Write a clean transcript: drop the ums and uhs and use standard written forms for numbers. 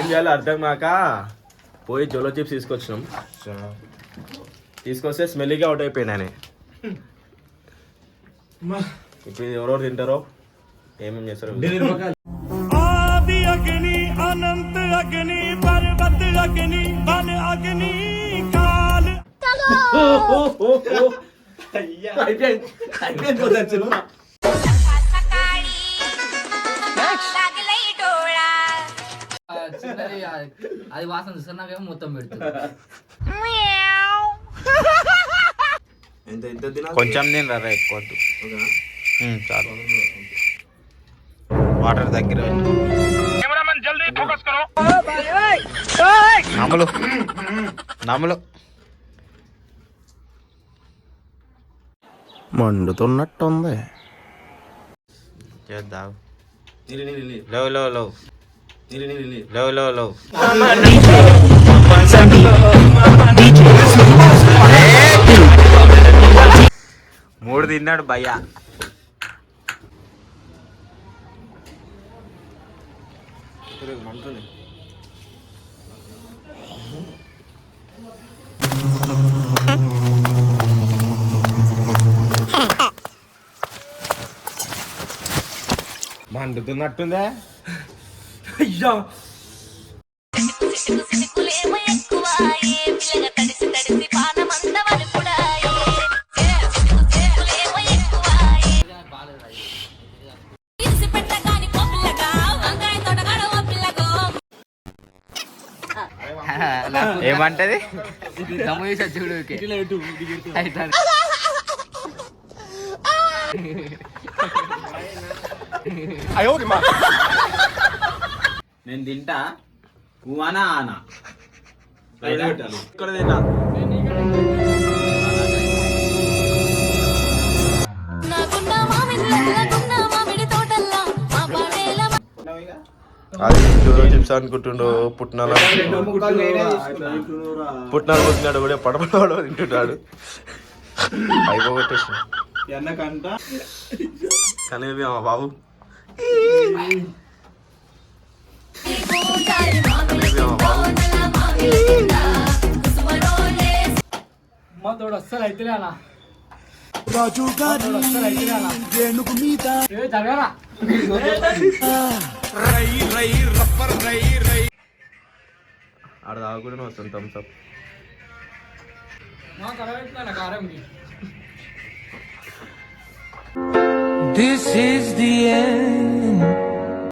చేయాలో అర్థం కాక పోయి జోలో చిప్స్ తీసుకొచ్చినాం. తీసుకొస్తే స్మెల్లీగా అవుట్ అయిపోయినానే. ఇప్పుడు ఎవరెవరు తింటారో ఏమేమి చేస్తారో. అది వాసన చూస్తే నాకేమో మొత్తం పెడుతుంది. కొంచెం తినరా ఎక్కువ చాలు. వాటర్ దగ్గర నమ్ములు నమ్ములు మండుతున్నట్టుంది. చేద్దాం. Love love love love love love. మూడు తిన్నాడు భయ్యా. మండుతున్నట్టుందే. అయ్యా ఏమంటది? నేను తింటా. అనా ఆనా ఇక్కడ తిన్నా. అది జోలో చిప్స్ అనుకుంటుండో పుట్నాలు పుట్టినాడు కూడా పడపడవాడు తింటున్నాడు. అయిపోగొట్టేసి కానీ బాబు అస్సలు అయితే ఆడ తాగకుండా వస్తుంది thumbs up. This is the end.